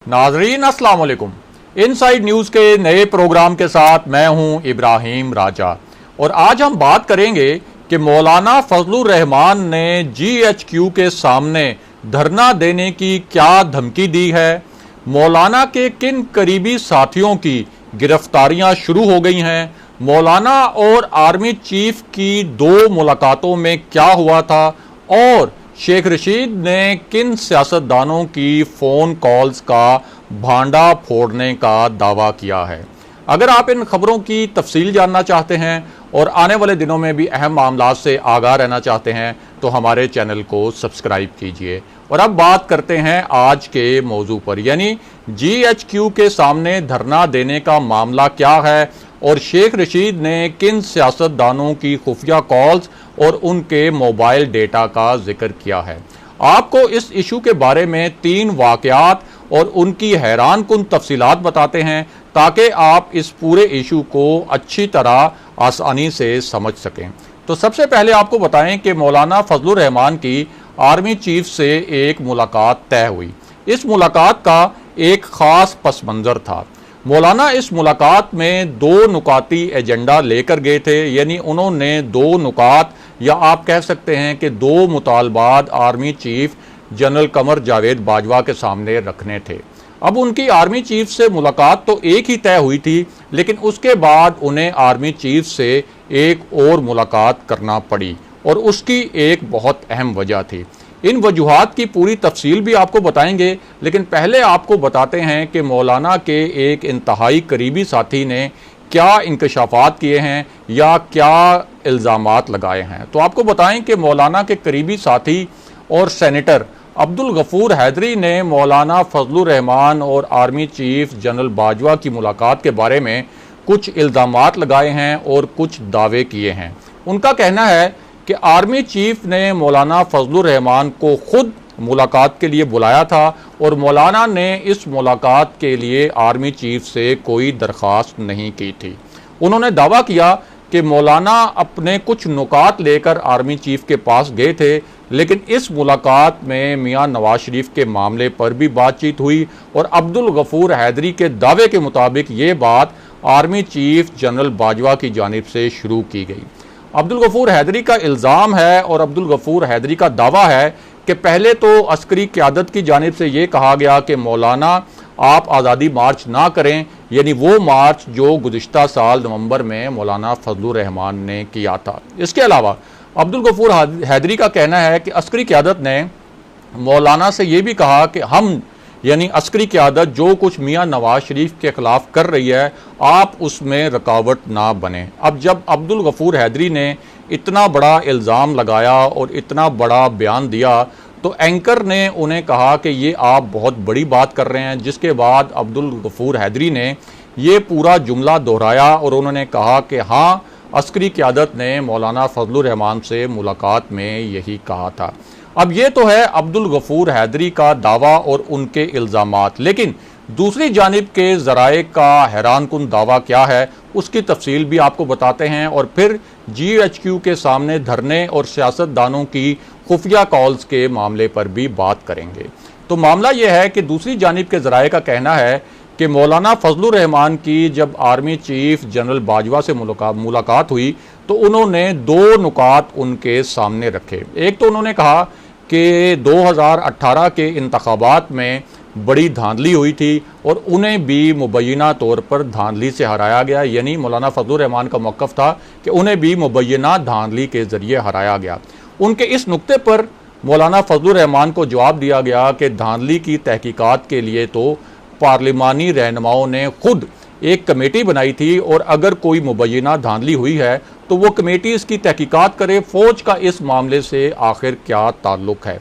नाजरीन अस्सलाम वालेकुम। इनसाइड न्यूज़ के नए प्रोग्राम के साथ मैं हूं इब्राहिम राजा और आज हम बात करेंगे कि मौलाना फजलुर रहमान ने GHQ के सामने धरना देने की क्या धमकी दी है, मौलाना के किन करीबी साथियों की गिरफ्तारियां शुरू हो गई हैं, मौलाना और आर्मी चीफ की 2 मुलाकातों में क्या हुआ था और शेख रशीद ने किन सियासतदानों की फ़ोन कॉल्स का भांडा फोड़ने का दावा किया है। अगर आप इन खबरों की तफसील जानना चाहते हैं और आने वाले दिनों में भी अहम मामलात से आगाह रहना चाहते हैं तो हमारे चैनल को सब्सक्राइब कीजिए। और अब बात करते हैं आज के मौजू पर, यानी GHQ के सामने धरना देने का मामला क्या है और शेख रशीद ने किन सियासतदानों की खुफिया कॉल्स और उनके मोबाइल डेटा का जिक्र किया है। आपको इस इशू के बारे में 3 वाकयात और उनकी हैरान कुन तफसीलात बताते हैं ताकि आप इस पूरे इशू को अच्छी तरह आसानी से समझ सकें। तो सबसे पहले आपको बताएं कि मौलाना फजलुर रहमान की आर्मी चीफ से एक मुलाकात तय हुई। इस मुलाकात का एक ख़ास पस मंज़र था। मौलाना इस मुलाकात में 2 नुकाती एजेंडा लेकर गए थे, यानी उन्होंने 2 नुकात या आप कह सकते हैं कि 2 मुतालबात army chief general Qamar Javed Bajwa के सामने रखने थे। अब उनकी आर्मी चीफ से मुलाकात तो एक ही तय हुई थी, लेकिन उसके बाद उन्हें आर्मी चीफ से एक और मुलाकात करना पड़ी और उसकी एक बहुत अहम वजह थी। इन वजूहात की पूरी तफसील भी आपको बताएंगे, लेकिन पहले आपको बताते हैं कि मौलाना के एक इंतहाई करीबी साथी ने क्या इंकशाफात किए हैं या क्या इल्ज़ामात लगाए हैं। तो आपको बताएं कि मौलाना के करीबी साथी और सेनेटर अब्दुल गफूर हैदरी ने मौलाना फजलुर रहमान और आर्मी चीफ जनरल बाजवा की मुलाकात के बारे में कुछ इल्ज़ामात लगाए हैं और कुछ दावे किए हैं। उनका कहना है कि आर्मी चीफ ने मौलाना फजलुर रहमान को खुद मुलाकात के लिए बुलाया था और मौलाना ने इस मुलाकात के लिए आर्मी चीफ से कोई दरख्वास्त नहीं की थी। उन्होंने दावा किया कि मौलाना अपने कुछ नुकात लेकर आर्मी चीफ के पास गए थे, लेकिन इस मुलाकात में मियां नवाज शरीफ के मामले पर भी बातचीत हुई और अब्दुल गफूर हैदरी के दावे के मुताबिक ये बात आर्मी चीफ जनरल बाजवा की जानिब से शुरू की गई। अब्दुल गफूर हैदरी का इल्ज़ाम है और अब्दुल गफूर हैदरी का दावा है कि पहले तो अस्करी क़यादत की जानिब से ये कहा गया कि मौलाना आप आज़ादी मार्च ना करें, यानी वो मार्च जो गुज़िश्ता साल नवंबर में मौलाना फजलुर रहमान ने किया था। इसके अलावा अब्दुल गफूर हैदरी का कहना है कि अस्करी क़यादत ने मौलाना से ये भी कहा कि हम यानी अस्करी क़यादत जो कुछ मियां नवाज शरीफ के ख़िलाफ़ कर रही है आप उसमें रुकावट ना बने। अब जब अब्दुल गफूर हैदरी ने इतना बड़ा इल्ज़ाम लगाया और इतना बड़ा बयान दिया तो एंकर ने उन्हें कहा कि ये आप बहुत बड़ी बात कर रहे हैं, जिसके बाद अब्दुल गफूर हैदरी ने ये पूरा जुमला दोहराया और उन्होंने कहा कि हाँ, अस्करी क़यादत ने मौलाना फजलुर रहमान से मुलाकात में यही कहा था। अब ये तो है अब्दुल गफूर हैदरी का दावा और उनके इल्ज़ामात, लेकिन दूसरी जानिब के ज़राए का हैरान कुन दावा क्या है उसकी तफसील भी आपको बताते हैं और फिर GHQ के सामने धरने और सियासतदानों की खुफिया कॉल्स के मामले पर भी बात करेंगे। तो मामला यह है कि दूसरी जानिब के ज़राए का कहना है कि मौलाना फजलुर रहमान की जब आर्मी चीफ जनरल बाजवा से मुलाकात हुई तो उन्होंने 2 नुकात उनके सामने रखे। एक तो उन्होंने कहा कि 2018 के इंतखाबात में बड़ी धांधली हुई थी और उन्हें भी मुबैना तौर पर धांधली से हराया गया, यानी मौलाना फजलुर रहमान का मौक़िफ़ था कि उन्हें भी मुबैना धांधली के ज़रिए हराया गया। उनके इस नुक्ते पर मौलाना फजलुर रहमान को जवाब दिया गया कि धांधली की तहकीकात के लिए तो पार्लिमानी रहनुमाओं ने खुद एक कमेटी बनाई थी और अगर कोई मुबैना धांधली हुई है तो वो कमेटी इसकी तहकीकात करे, फ़ौज का इस मामले से आखिर क्या ताल्लुक़ है।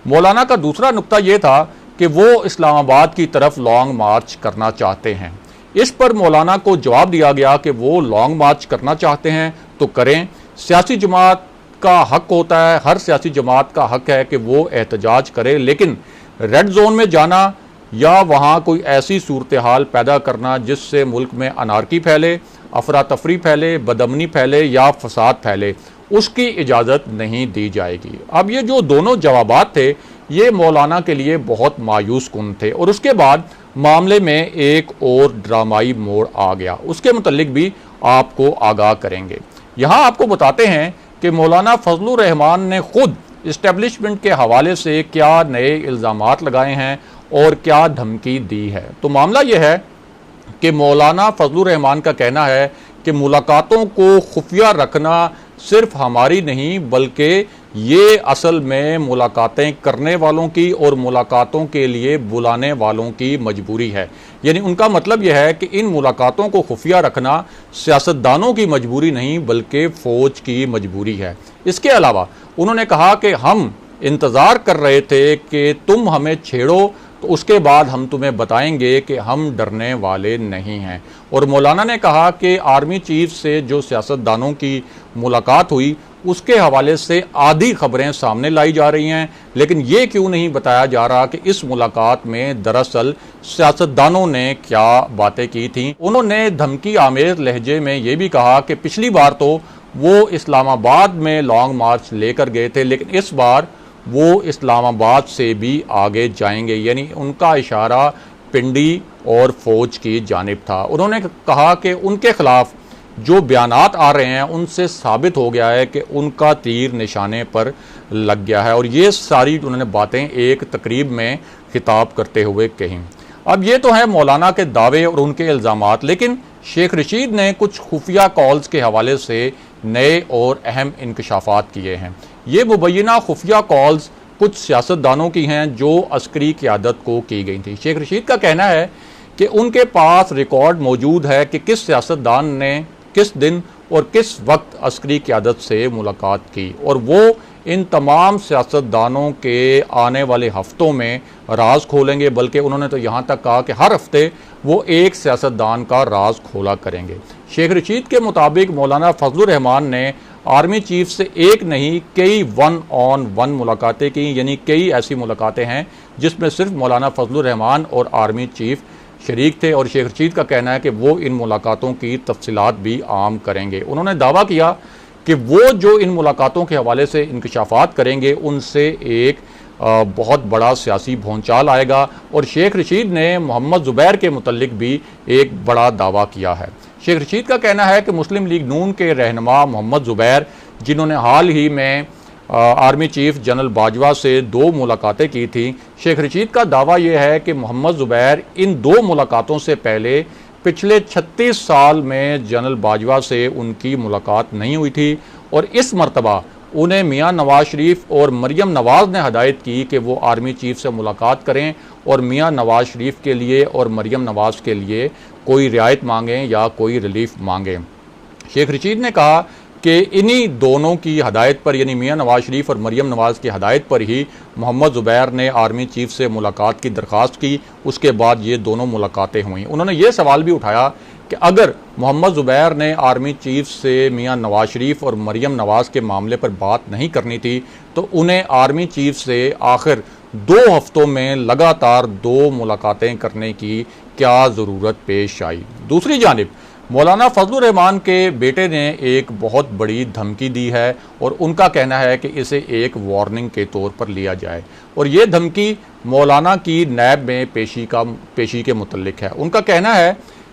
मौलाना का दूसरा नुक्ता ये था कि वो इस्लामाबाद की तरफ लॉन्ग मार्च करना चाहते हैं। इस पर मौलाना को जवाब दिया गया कि वो लॉन्ग मार्च करना चाहते हैं तो करें, सियासी जमात का हक होता है, हर सियासी जमात का हक है कि वो एहतजाज करे, लेकिन रेड जोन में जाना या वहाँ कोई ऐसी सूरत हाल पैदा करना जिससे मुल्क में अनारकी फैले, अफरा तफरी फैले, बदअमनी फैले या फसाद फैले, उसकी इजाज़त नहीं दी जाएगी। अब ये जो दोनों जवाबात थे ये मौलाना के लिए बहुत मायूस कुन थे और उसके बाद मामले में एक और ड्रामाई मोड़ आ गया, उसके मुतल्लिक भी आपको आगाह करेंगे। यहाँ आपको बताते हैं कि मौलाना फजलुर रहमान ने खुद इस्टेब्लिशमेंट के हवाले से क्या नए इल्ज़ामात लगाए हैं और क्या धमकी दी है। तो मामला यह है कि मौलाना फजलुर रहमान का कहना है कि मुलाकातों को खुफिया रखना सिर्फ हमारी नहीं बल्कि ये असल में मुलाकातें करने वालों की और मुलाकातों के लिए बुलाने वालों की मजबूरी है। यानी उनका मतलब यह है कि इन मुलाकातों को खुफिया रखना सियासतदानों की मजबूरी नहीं बल्कि फ़ौज की मजबूरी है। इसके अलावा उन्होंने कहा कि हम इंतज़ार कर रहे थे कि तुम हमें छेड़ो तो उसके बाद हम तुम्हें बताएंगे कि हम डरने वाले नहीं हैं। और मौलाना ने कहा कि आर्मी चीफ से जो सियासतदानों की मुलाकात हुई उसके हवाले से आधी खबरें सामने लाई जा रही हैं, लेकिन ये क्यों नहीं बताया जा रहा कि इस मुलाकात में दरअसल सियासतदानों ने क्या बातें की थी। उन्होंने धमकी आमेज लहजे में ये भी कहा कि पिछली बार तो वो इस्लामाबाद में लॉन्ग मार्च लेकर गए थे, लेकिन इस बार वो इस्लामाबाद से भी आगे जाएंगे। यानी उनका इशारा पिंडी और फौज की जानिब था। उन्होंने कहा कि उनके खिलाफ जो बयानात आ रहे हैं उनसे साबित हो गया है कि उनका तीर निशाने पर लग गया है। और ये सारी उन्होंने बातें एक तकरीब में खिताब करते हुए कहीं। अब ये तो है मौलाना के दावे और उनके इल्ज़ामात, लेकिन शेख रशीद ने कुछ खुफिया कॉल्स के हवाले से नए और अहम इंकशाफात किए हैं। ये मुबैना खुफिया कॉल्स कुछ सियासतदानों की हैं जो अस्करी क़यादत को की गई थी। शेख रशीद का कहना है कि उनके पास रिकॉर्ड मौजूद है कि किस सियासतदान ने किस दिन और किस वक्त अस्करी क़यादत से मुलाकात की, और वो इन तमाम सियासतदानों के आने वाले हफ्तों में राज खोलेंगे। बल्कि उन्होंने तो यहाँ तक कहा कि हर हफ्ते वो एक सियासतदान का राज खोला करेंगे। शेख रशीद के मुताबिक मौलाना फजलुर रहमान ने आर्मी चीफ से एक नहीं कई 1-on-1 मुलाकातें की, यानी कई ऐसी मुलाकातें हैं जिसमें सिर्फ मौलाना फजलुर रहमान और आर्मी चीफ शरीक थे। और शेख रशीद का कहना है कि वो इन मुलाकातों की तफसीलात भी आम करेंगे। उन्होंने दावा किया कि वो जो इन मुलाकातों के हवाले से इंकशाफात करेंगे उनसे एक बहुत बड़ा सियासी भौंचाल आएगा। और शेख रशीद ने मोहम्मद ज़ुबैर के मुतल्लिक भी एक बड़ा दावा किया है। शेख रशीद का कहना है कि मुस्लिम लीग नून के रहनुमा मोहम्मद ज़ुबैर, जिन्होंने हाल ही में आर्मी चीफ जनरल बाजवा से 2 मुलाकातें की थी, शेख रशीद का दावा यह है कि मोहम्मद ज़ुबैर इन 2 मुलाकातों से पहले पिछले 36 साल में जनरल बाजवा से उनकी मुलाकात नहीं हुई थी। और इस मरतबा उन्हें मियां नवाज शरीफ और मरियम नवाज़ ने हदायत की कि वो आर्मी चीफ से मुलाकात करें और मियां नवाज शरीफ के लिए और मरियम नवाज़ के लिए कोई रियायत मांगें या कोई रिलीफ मांगें। शेख रशीद ने कहा कि इन्हीं दोनों की हदायत पर, यानी मियां नवाज शरीफ और मरियम नवाज़ की हदायत पर ही मोहम्मद ज़ुबैर ने आर्मी चीफ से मुलाकात की दरख्वास्त की। उसके बाद ये दोनों मुलाकातें हुई। उन्होंने ये सवाल भी उठाया कि अगर मोहम्मद ज़ुबैर ने आर्मी चीफ से मियां नवाज शरीफ और मरियम नवाज़ के मामले पर बात नहीं करनी थी तो उन्हें आर्मी चीफ से आखिर 2 हफ्तों में लगातार 2 मुलाकातें करने की क्या ज़रूरत पेश आई। दूसरी जानिब मौलाना फजलुर रहमान के बेटे ने एक बहुत बड़ी धमकी दी है और उनका कहना है कि इसे एक वार्निंग के तौर पर लिया जाए। और ये धमकी मौलाना की नैब में पेशी के मुतल्लिक है। उनका कहना है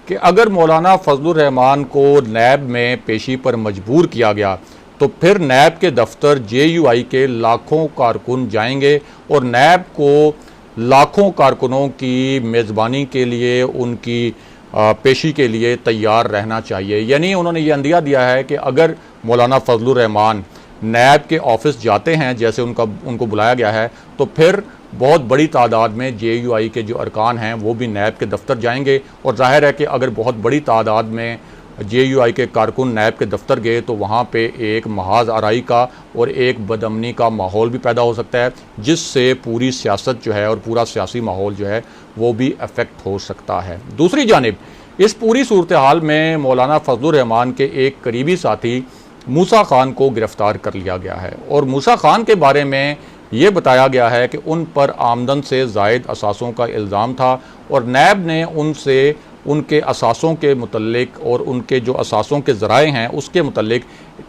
कि अगर मौलाना फजलुर रहमान को नैब में पेशी पर मजबूर किया गया तो फिर नैब के दफ्तर JUI के लाखों कारकुन जाएंगे और नैब को लाखों कारकुनों की मेज़बानी के लिए, उनकी पेशी के लिए तैयार रहना चाहिए। यानी उन्होंने ये अंदिया दिया है कि अगर मौलाना फजलुर रहमान नैब के ऑफिस जाते हैं जैसे उनको बुलाया गया है तो फिर बहुत बड़ी तादाद में JUI के जो अरकान हैं वो भी नैब के दफ्तर जाएंगे। और जाहिर है कि अगर बहुत बड़ी तादाद में JUI के कारकुन नैब के दफ्तर गए तो वहाँ पे एक महाज आराई का और एक बदअमनी का माहौल भी पैदा हो सकता है, जिससे पूरी सियासत जो है और पूरा सियासी माहौल जो है वो भी अफेक्ट हो सकता है। दूसरी जानिब इस पूरी सूरत हाल में मौलाना फजलुर रहमान के एक करीबी साथी मूसा खान को गिरफ़्तार कर लिया गया है। और मूसा खान के बारे में ये बताया गया है कि उन पर आमदन से ज़ायद असासों का इल्ज़ाम था और नैब ने उनसे उनके असासों के मुतल्लिक और उनके जो असासों के ज़राए हैं उसके मुतल्लिक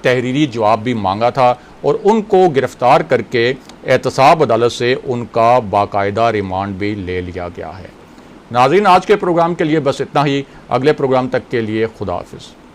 तहरीरी जवाब भी मांगा था और उनको गिरफ़्तार करके एहतसाब अदालत से उनका बाकायदा रिमांड भी ले लिया गया है। नाज़रीन, आज के प्रोग्राम के लिए बस इतना ही। अगले प्रोग्राम तक के लिए खुदा हाफिज़।